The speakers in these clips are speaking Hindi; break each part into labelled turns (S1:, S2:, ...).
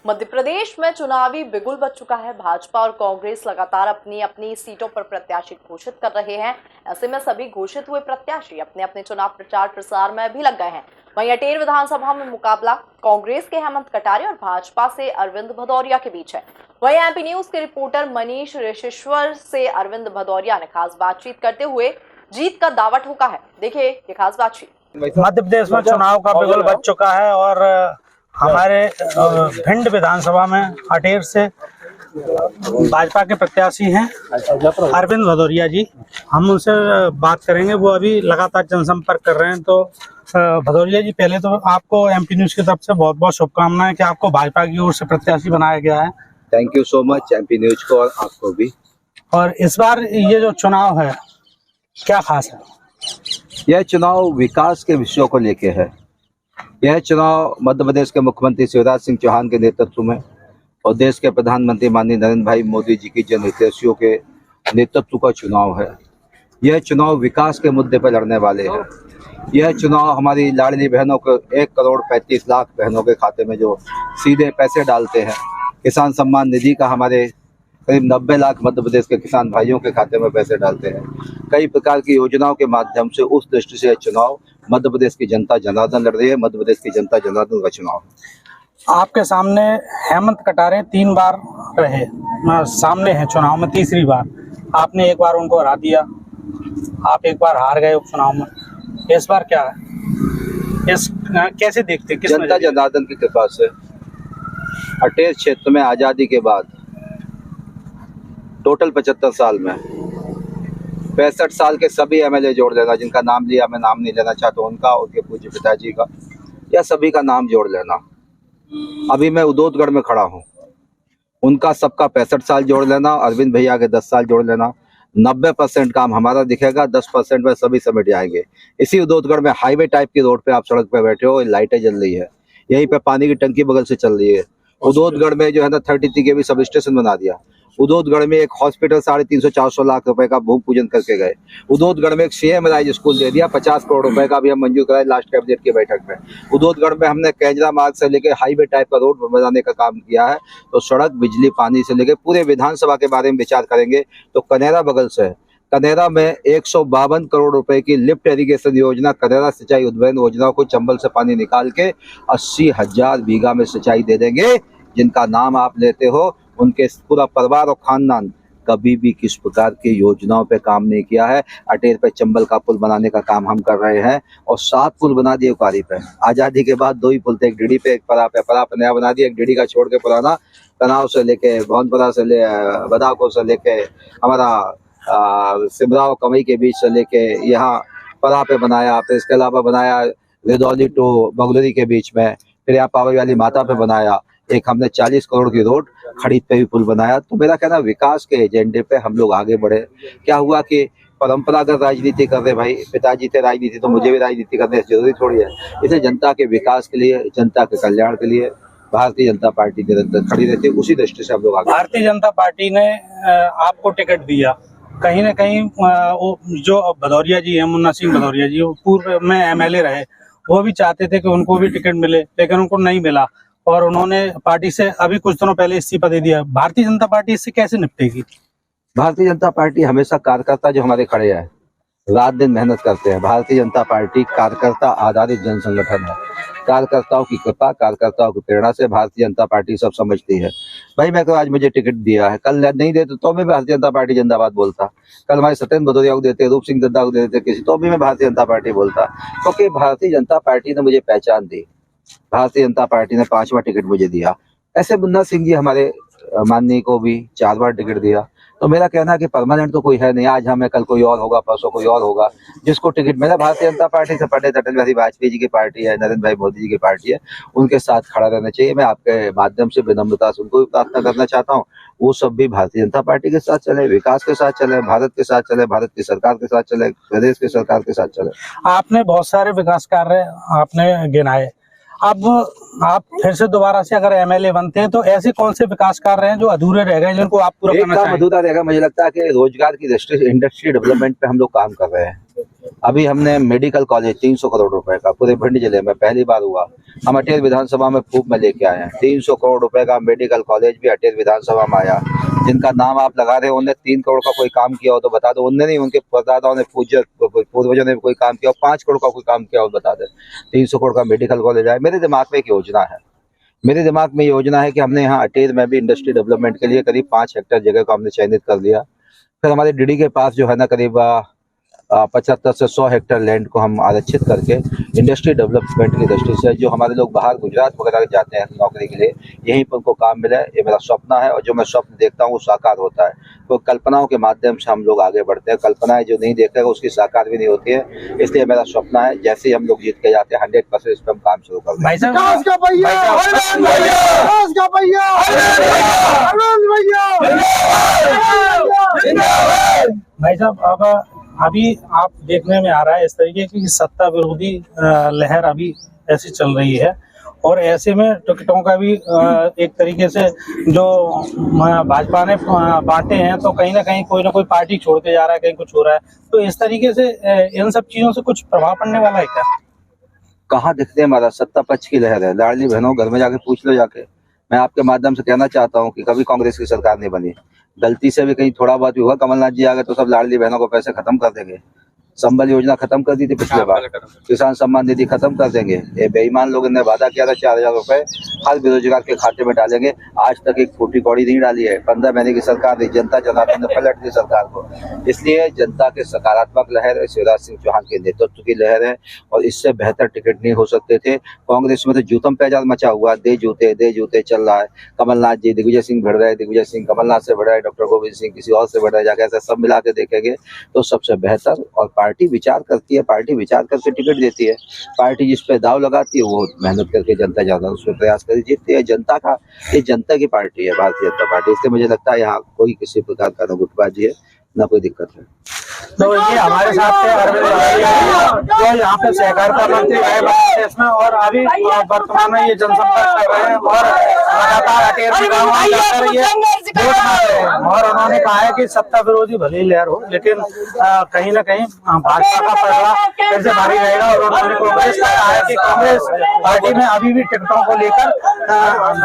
S1: मध्य प्रदेश में चुनावी बिगुल बज चुका है। भाजपा और कांग्रेस लगातार अपनी अपनी सीटों पर प्रत्याशी घोषित कर रहे हैं। ऐसे में सभी घोषित हुए प्रत्याशी अपने अपने चुनाव प्रचार प्रसार में भी लग गए हैं। वहीं अटेर विधानसभा में मुकाबला कांग्रेस के हेमंत कटारे और भाजपा से अरविंद भदौरिया के बीच है। वहीं एमपी न्यूज के रिपोर्टर मनीष ऋषिश्वर से अरविंद भदौरिया ने खास बातचीत करते हुए जीत का दावा ठोका है। देखिए ये खास बातचीत।
S2: मध्य प्रदेश में चुनाव का बिगुल बज चुका है और हमारे भिंड विधानसभा में अटेर से भाजपा के प्रत्याशी हैं अरविंद भदौरिया जी। हम उनसे बात करेंगे, वो अभी लगातार जनसंपर्क कर रहे हैं। तो भदौरिया जी, पहले तो आपको एमपी न्यूज की तरफ से बहुत बहुत शुभकामनाएं कि आपको भाजपा की ओर से प्रत्याशी बनाया गया है।
S3: Thank you so much MP news को और आपको भी।
S2: और इस बार ये जो चुनाव है क्या खास है?
S3: यह चुनाव विकास के विषयों को लेके है। यह चुनाव मध्य प्रदेश के मुख्यमंत्री शिवराज सिंह चौहान के नेतृत्व में और देश के प्रधानमंत्री माननीय नरेंद्र भाई मोदी जी की जनहितैषियों के नेतृत्व का चुनाव है। यह चुनाव विकास के मुद्दे पर लड़ने वाले हैं। यह चुनाव हमारी लाडली बहनों को 1,35,00,000 बहनों के खाते में जो सीधे पैसे डालते हैं, किसान सम्मान निधि का हमारे करीब 90 लाख मध्य प्रदेश के किसान भाइयों के खाते में पैसे डालते हैं। कई प्रकार की योजनाओं के माध्यम से उस दृष्टि से चुनाव मध्य प्रदेश की जनता जनार्दन लड़ रही है। मध्य प्रदेश की जनता जनार्दन का चुनाव।
S2: आपके सामने हेमंत कटारे 3 बार रहे, सामने है चुनाव में तीसरी बार। आपने एक बार उनको हरा दिया, आप एक बार हार गए उपचुनाव में। इस बार क्या है, कैसे देखते?
S3: जनता जनार्दन की कृपा से अटेर क्षेत्र में आजादी के बाद टोटल 75 साल में 65 साल के सभी एमएलए जोड़ लेना, जिनका नाम लिया, मैं नाम नहीं लेना चाहता उनका, उनके पूज्य पिताजी का, या सभी का नाम जोड़ लेना। अभी मैं उदोदगढ़ में खड़ा हूँ, उनका सबका 65 साल जोड़ लेना, अरविंद भैया के 10 साल जोड़ लेना, 90% काम हमारा दिखेगा, 10% में सभी समेट जाएंगे। इसी उदोदगढ़ में हाईवे टाइप की रोड पे आप सड़क पे बैठे हो, लाइटें जल रही है, यहीं पे पानी की टंकी बगल से चल रही है। उदोदगढ़ में जो है ना 33 के भी सब स्टेशन बना दिया। उदोदगढ़ में एक हॉस्पिटल 350-400 लाख रुपए का भूमि पूजन करके गए। उदोदगढ़ में एक सीएम राइज स्कूल दे दिया, 50 करोड़ रुपए का भी हम मंजूर कराए लास्ट कैबिनेट की बैठक में। उदोदगढ़ में हमने केंद्रा मार्ग से लेकर हाईवे टाइप का रोड बनाने का काम किया है। तो सड़क, बिजली, पानी से लेकर पूरे विधानसभा के बारे में विचार करेंगे तो कनेरा बगल से है। कनेरा में 152 करोड़ रुपए की लिफ्ट इरिगेशन योजना, कनेरा सिंचाई उद्वहन योजना को चंबल से पानी निकाल के 80,000 बीघा में सिंचाई दे देंगे। जिनका नाम आप लेते हो, उनके पूरा परिवार और खानदान कभी भी किस प्रकार की योजनाओं पे काम नहीं किया है। अटेर पे चंबल का पुल बनाने का काम हम कर रहे हैं और 7 पुल बना दिए उकारी पे। आजादी के बाद 2 ही पुल थे, एक डीडी पे, एक परा पे। परा पे नया बना दिया, एक डीडी का छोड़ के पुराना तनाव से लेके भवनपुरा से ले बदाको से लेके हमारा सिमराव कमई के बीच से लेके यहाँ परा पे बनाया। फिर इसके अलावा बनाया रिदौली टू बगलरी के बीच में, फिर यहाँ पावई वाली माता पे बनाया। एक हमने 40 करोड़ की रोड खरीद पे भी पुल बनाया। तो मेरा कहना, विकास के एजेंडे पे हम लोग आगे बढ़े। क्या हुआ कि परंपरागत राजनीति कर रहे भाई, पिताजी थे राजनीति तो मुझे भी राजनीति करने जरूरी थोड़ी है। इसे जनता के विकास के लिए, जनता के कल्याण के लिए भारतीय जनता पार्टी निरंतर खड़ी रहती है। उसी दृष्टि से हम लोग आगे।
S2: भारतीय जनता पार्टी ने आपको टिकट दिया, कहीं ना कहीं जो भदौरिया जी है, मुन्ना सिंह भदौरिया जी, वो पूर्व में एमएलए रहे, वो भी चाहते थे कि उनको भी टिकट मिले, लेकिन उनको नहीं मिला और उन्होंने पार्टी से अभी कुछ दिनों पहले इस्तीफा दे दिया। भारतीय जनता पार्टी इससे कैसे निपटेगी?
S3: भारतीय जनता पार्टी हमेशा कार्यकर्ता जो हमारे खड़े हैं, रात दिन मेहनत करते हैं। भारतीय जनता पार्टी कार्यकर्ता आधारित जन संगठन है। कार्यकर्ताओं की कृपा, कार्यकर्ताओं की प्रेरणा से भारतीय जनता पार्टी सब समझती है। भाई मैं तो आज मुझे टिकट दिया है, कल नहीं देते तो मैं भारतीय जनता पार्टी जिंदाबाद बोलता। कल हमारे सत्येंद्र भदौरिया को देते, रूप सिंह दद्दा को देते किसी, तो भी मैं भारतीय जनता पार्टी बोलता। क्योंकि भारतीय जनता पार्टी ने मुझे पहचान दी, भारतीय जनता पार्टी ने 5वां टिकट मुझे दिया। ऐसे मुन्ना सिंह जी हमारे माननीय को भी 4 बार टिकट दिया। तो मेरा कहना है कि परमानेंट तो कोई है नहीं, आज हमें, कल कोई और होगा, परसों कोई और होगा। जिसको टिकट मिला भारतीय जनता पार्टी से, पंडित अटल बिहारी वाजपेयी जी की पार्टी है, नरेंद्र भाई मोदी जी की पार्टी है, उनके साथ खड़ा रहना चाहिए। मैं आपके माध्यम से विनम्रता से उनको भी प्रार्थना करना चाहता हूँ, वो सब भी भारतीय जनता पार्टी के साथ चले, विकास के साथ चले, भारत के साथ चले, भारत की सरकार के साथ चले, प्रदेश की सरकार के साथ चले।
S2: आपने बहुत सारे विकास कार्य आपने गिनाए, अब आप फिर से दोबारा से अगर एमएलए बनते हैं तो ऐसे कौन से विकास कार्य हैं जो अधूरे रह गए, जिनको आप पूरा करना चाहेंगे?
S3: अधूरा रहेगा, मुझे लगता है कि रोजगार की इंडस्ट्री डेवलपमेंट पे हम लोग काम कर रहे हैं। अभी हमने मेडिकल कॉलेज 300 करोड़ रुपए का पूरे भिंड जिले में पहली बार हुआ, हम अटेर विधानसभा में फूक में लेके आए हैं। 300 करोड़ रुपए का मेडिकल कॉलेज भी अटेर विधानसभा में आया। जिनका नाम आप लगा रहे हो उन्होंने 3 करोड़ का कोई काम किया हो तो बता दो, उनने नहीं, उनके परदादाओं ने पूर्वजों ने कोई काम किया हो। 5 करोड़ का कोई काम किया हो बता दे। 300 करोड़ का मेडिकल कॉलेज आया। मेरे दिमाग में एक योजना है, मेरे दिमाग में योजना है कि हमने यहाँ अटेर में भी इंडस्ट्री डेवलपमेंट के लिए करीब 5 हेक्टेयर जगह को हमने चयनित कर लिया। फिर हमारे डीडी के पास जो है ना करीब 75 से 100 हेक्टेयर लैंड को हम आरक्षित करके इंडस्ट्री डेवलपमेंट की दृष्टि से जो हमारे लोग बाहर गुजरात वगैरह जाते हैं नौकरी के लिए, यहीं पर उनको काम मिले, ये मेरा सपना है। और जो मैं स्वप्न देखता हूँ वो साकार होता है। तो कल्पनाओं के माध्यम से हम लोग आगे बढ़ते हैं। कल्पनाएं जो नहीं देखते उसकी साकार भी नहीं होती है। इसलिए मेरा सपना है जैसे ही हम लोग जीत के जाते हैं 100% इस पर हम काम शुरू कर दें।
S2: भाई साहब, अब अभी आप देखने में आ रहा है इस तरीके की सत्ता विरोधी लहर अभी ऐसी चल रही है, और ऐसे में टिकटों का भी एक तरीके से जो भाजपा ने बांटे हैं, तो कहीं ना कहीं कोई ना कोई पार्टी छोड़ते जा रहा है, कहीं कुछ हो रहा है। तो इस तरीके से इन सब चीजों से कुछ प्रभाव पड़ने वाला है क्या?
S3: कहाँ दिखते हैं? हमारा सत्ता पक्ष की लहर है। लाडली बहनों घर में जाके पूछ लो जाके। मैं आपके माध्यम से कहना चाहता हूँ कि कभी कांग्रेस की सरकार नहीं बनी। गलती से भी कहीं थोड़ा बहुत भी हुआ, कमलनाथ जी आ गए तो सब लाडली बहनों को पैसे खत्म कर देंगे। संबल योजना खत्म कर दी थी पिछले बार, किसान सम्मान निधि खत्म कर देंगे। ये बेईमान लोगों ने वादा किया था 4000 रुपए हर बेरोजगार के खाते में डालेंगे, आज तक एक फूटी कौड़ी नहीं डाली है। 15 महीने की सरकार थी, जनता जनार्दन ने पलट दी सरकार को। इसलिए जनता के सकारात्मक लहर शिवराज सिंह चौहान के नेतृत्व की लहर है, और इससे बेहतर टिकट नहीं हो सकते थे। कांग्रेस में तो जूतम पैजाल मचा हुआ, दे जूते चल रहा है। कमलनाथ जी दिग्विजय सिंह भिड़ रहे, दिग्विजय सिंह कमलनाथ से भिड़ रहे, डॉक्टर गोविंद सिंह किसी और से भिड़ रहे, जाके ऐसा सब मिला के देखेंगे तो सबसे बेहतर। और पार्टी विचार करती है, पार्टी विचार करके टिकट देती है। पार्टी जिस पे दाव लगाती है वो मेहनत करके जनता ज्यादा उसमें प्रयास करके जीतती है। जनता का, ये जनता की पार्टी है भारतीय जनता पार्टी। इसलिए मुझे लगता है यहाँ कोई किसी प्रकार का न गुटबाजी है न कोई दिक्कत है।
S2: तो ये हमारे साथ थे अरविंद भदौरिया जो यहाँ पे सहकारिता मंत्री रहे इसमें, और अभी वर्तमान में ये जनसंपर्क कर रहे हैं और लगातार अटेर में जाकर ये वोट मांग रहे हैं। और उन्होंने कहा है कि सत्ता विरोधी भले लहर हो, लेकिन कहीं ना कहीं भाजपा का पलड़ा फिर से भारी रहेगा। और उन्होंने कांग्रेस का कहा है कि कांग्रेस पार्टी में अभी भी टिकटों को लेकर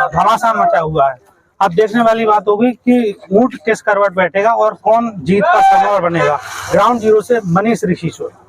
S2: घमासान मचा हुआ है। अब देखने वाली बात होगी कि ऊंट किस करवट बैठेगा और कौन जीत का सरदार बनेगा। ग्राउंड जीरो से मनीष ऋषि।